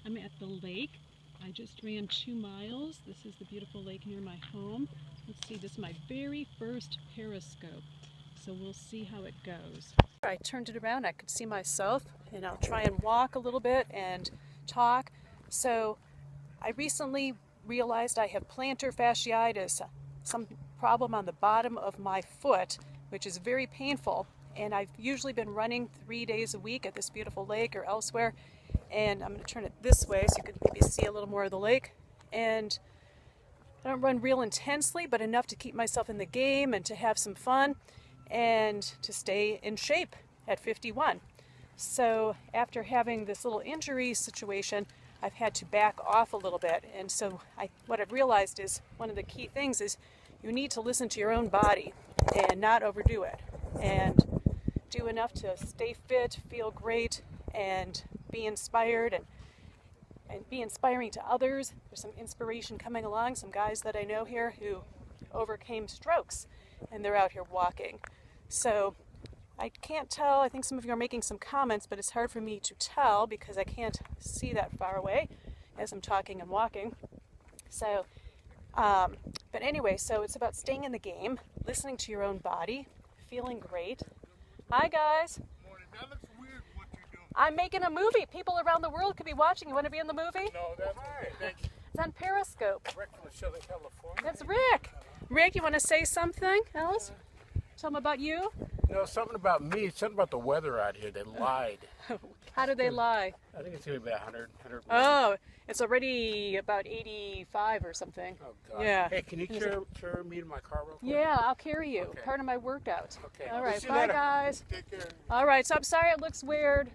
I'm at the lake. I just ran 2 miles. This is the beautiful lake near my home. Let's see, this is my very first Periscope. So we'll see how it goes. I turned it around, I could see myself, and I'll try and walk a little bit and talk. So I recently realized I have plantar fasciitis, some problem on the bottom of my foot, which is very painful. And I've usually been running 3 days a week at this beautiful lake or elsewhere. And I'm going to turn it this way so you can maybe see a little more of the lake. And I don't run real intensely, but enough to keep myself in the game and to have some fun and to stay in shape at 51. So after having this little injury situation, I've had to back off a little bit. And so what I've realized is one of the key things is you need to listen to your own body and not overdo it. And do enough to stay fit, feel great, and be inspired and be inspiring to others. There's some inspiration coming along, some guys that I know here who overcame strokes and they're out here walking. So I can't tell, I think some of you are making some comments, but it's hard for me to tell because I can't see that far away as I'm talking and walking. So, but anyway, so it's about staying in the game, listening to your own body, feeling great. Hi guys. Morning. That looks weird what you're doing. I'm making a movie. People around the world could be watching. You want to be in the movie? No, that's okay. Thank you. It's on Periscope. Rick from Southern California. That's Rick. Rick, you want to say something else? Tell them about you. No, something about me. Something about the weather out here. They lied. How did they lie? I think it's going to be about 100. Oh, it's already about 85 or something. Oh, God. Yeah. Hey, can you carry me to my car real quick? Yeah, I'll carry you. Okay. Part of my workout. Okay. All We'll right. see you Bye, later. guys. Take care. All right. So I'm sorry it looks weird.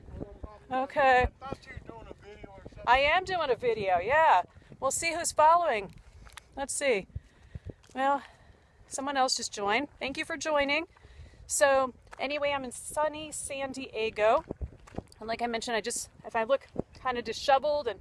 Okay. I thought you were doing a video or something. I am doing a video. Yeah. We'll see who's following. Let's see. Well, someone else just joined. Thank you for joining. So anyway, I'm in sunny San Diego. And like I mentioned, if I look kind of disheveled and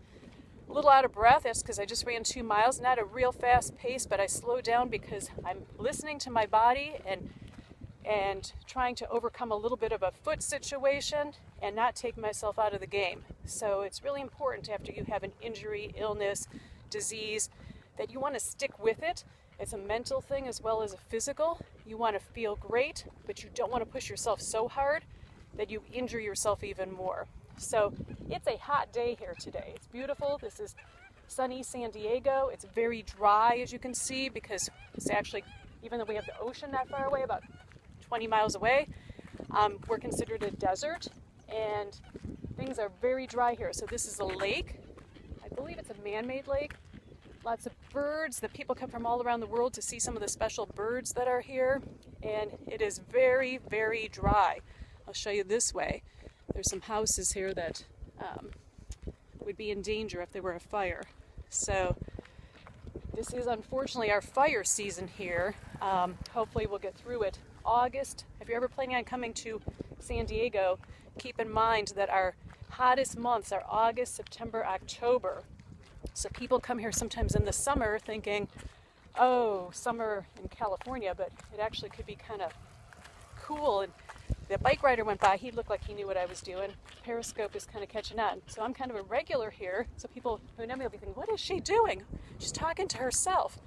a little out of breath, that's because I just ran 2 miles, not a real fast pace, but I slowed down because I'm listening to my body and trying to overcome a little bit of a foot situation and not take myself out of the game. So it's really important after you have an injury, illness, disease, that you want to stick with it. It's a mental thing as well as a physical. You want to feel great, but you don't want to push yourself so hard that you injure yourself even more. So it's a hot day here today. It's beautiful. This is sunny San Diego. It's very dry, as you can see, because it's actually, even though we have the ocean not far away, about 20 miles away, we're considered a desert, and things are very dry here. So this is a lake. I believe it's a man-made lake. Lots of birds. The people come from all around the world to see some of the special birds that are here, and it is very, very dry. I'll show you this way. There's some houses here that would be in danger if there were a fire. So this is unfortunately our fire season here. Hopefully we'll get through it. August, if you're ever planning on coming to San Diego, keep in mind that our hottest months are August, September, October. So people come here sometimes in the summer thinking, oh, summer in California, but it actually could be kind of cool. And the bike rider went by, he looked like he knew what I was doing. Periscope is kind of catching on. So I'm kind of a regular here, so people who know me will be thinking, what is she doing? She's talking to herself.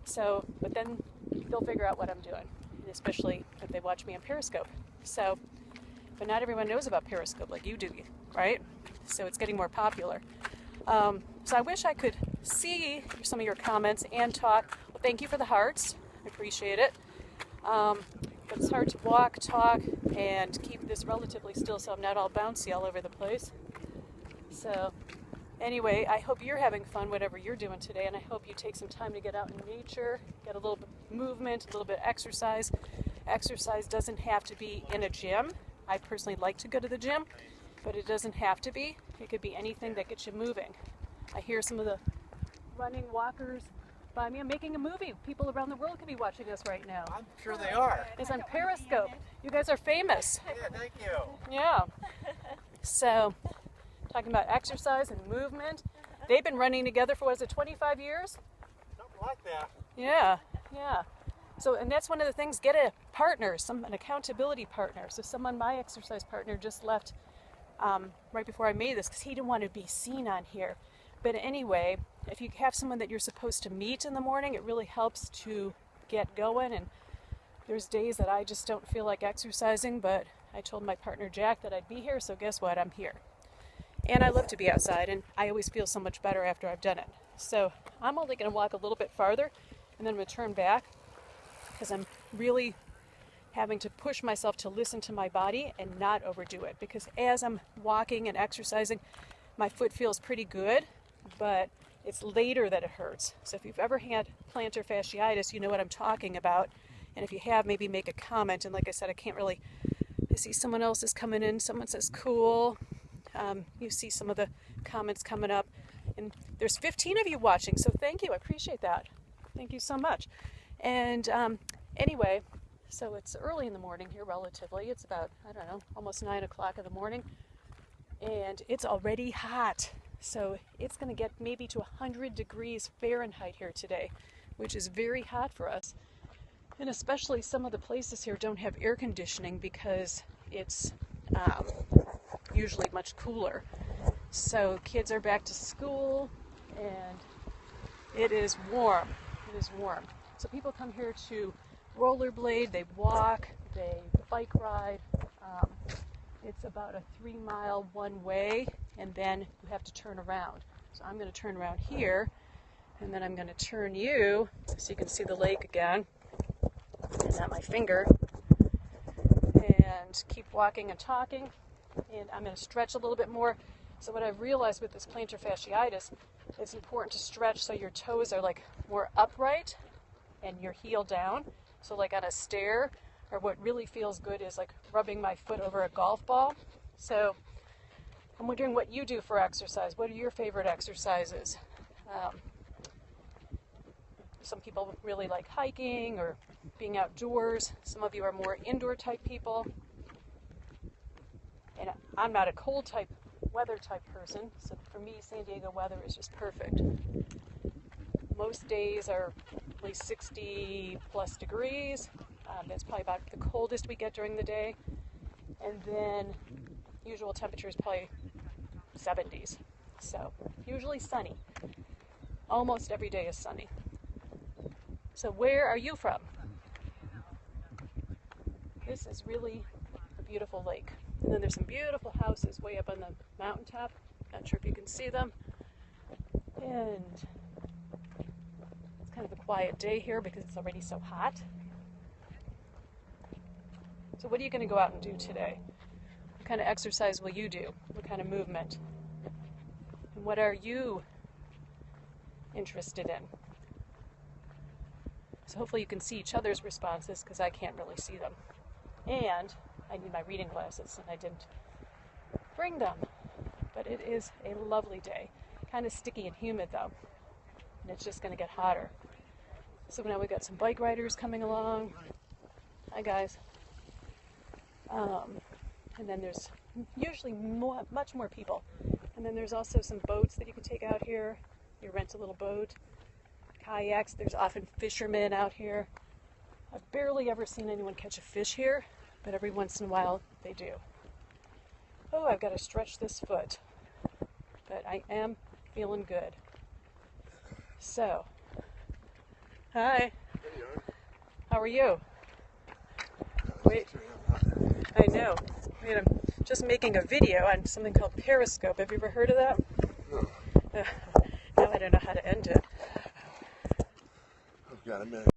So, but then they'll figure out what I'm doing, and especially if they watch me on Periscope. So, but not everyone knows about Periscope like you do, right? So it's getting more popular. So I wish I could see some of your comments and talk. Well, thank you for the hearts. I appreciate it. But it's hard to walk, talk, and keep this relatively still so I'm not all bouncy all over the place. So anyway, I hope you're having fun, whatever you're doing today, and I hope you take some time to get out in nature, get a little bit of movement, a little bit of exercise. Exercise doesn't have to be in a gym. I personally like to go to the gym, but it doesn't have to be. It could be anything that gets you moving. I hear some of the running walkers by me. I'm making a movie. People around the world could be watching us right now. I'm sure they are. It's on Periscope. You guys are famous. Yeah, thank you. Yeah. So, talking about exercise and movement. They've been running together for, what is it, 25 years? Something like that. Yeah, yeah. So, and that's one of the things, get a partner, an accountability partner. So my exercise partner just left right before I made this because he didn't want to be seen on here. But anyway, if you have someone that you're supposed to meet in the morning, it really helps to get going. And there's days that I just don't feel like exercising, but I told my partner Jack that I'd be here, so guess what? I'm here. And I love to be outside, and I always feel so much better after I've done it. So I'm only going to walk a little bit farther, and then I'm going to turn back because I'm really having to push myself to listen to my body and not overdo it. Because as I'm walking and exercising, my foot feels pretty good, but it's later that it hurts. So if you've ever had plantar fasciitis, you know what I'm talking about. And if you have, maybe make a comment. And like I said, I see someone else is coming in. Someone says cool. You see some of the comments coming up. And there's 15 of you watching, so thank you. I appreciate that. Thank you so much. And anyway, so it's early in the morning here relatively. It's about, I don't know, almost 9 o'clock in the morning. And it's already hot. So it's going to get maybe to 100 degrees Fahrenheit here today, which is very hot for us. And especially some of the places here don't have air conditioning because it's usually much cooler. So kids are back to school and it is warm. It is warm. So people come here to rollerblade, they walk, they bike ride. It's about a 3-mile one way, and then you have to turn around. So I'm going to turn around here, and then I'm going to turn you so you can see the lake again. And not my finger. And keep walking and talking. And I'm going to stretch a little bit more. So what I've realized with this plantar fasciitis, it's important to stretch so your toes are like more upright and your heel down. So like on a stair, or what really feels good is like rubbing my foot over a golf ball. So I'm wondering what you do for exercise. What are your favorite exercises? Some people really like hiking or being outdoors. Some of you are more indoor type people. And I'm not a cold type, weather type person. So for me, San Diego weather is just perfect. Most days are at least 60 plus degrees. That's probably about the coldest we get during the day. And then usual temperature is probably 70s. So usually sunny. Almost every day is sunny. So where are you from? This is really a beautiful lake. And then there's some beautiful houses way up on the mountaintop. Not sure if you can see them. And it's kind of a quiet day here because it's already so hot. So what are you going to go out and do today? What kind of exercise will you do? What kind of movement? And what are you interested in? So hopefully you can see each other's responses because I can't really see them. And I need my reading glasses and I didn't bring them. But it is a lovely day. Kind of sticky and humid though. And it's just going to get hotter. So now we've got some bike riders coming along. Hi guys. And then there's usually much more people. And then there's also some boats that you can take out here. You rent a little boat. Kayaks. There's often fishermen out here. I've barely ever seen anyone catch a fish here, but every once in a while they do. Oh, I've got to stretch this foot. But I am feeling good. So, hi. How are you? Wait. I know. Wait, I'm just making a video on something called Periscope. Have you ever heard of that? No. Now I don't know how to end it. I've got a minute.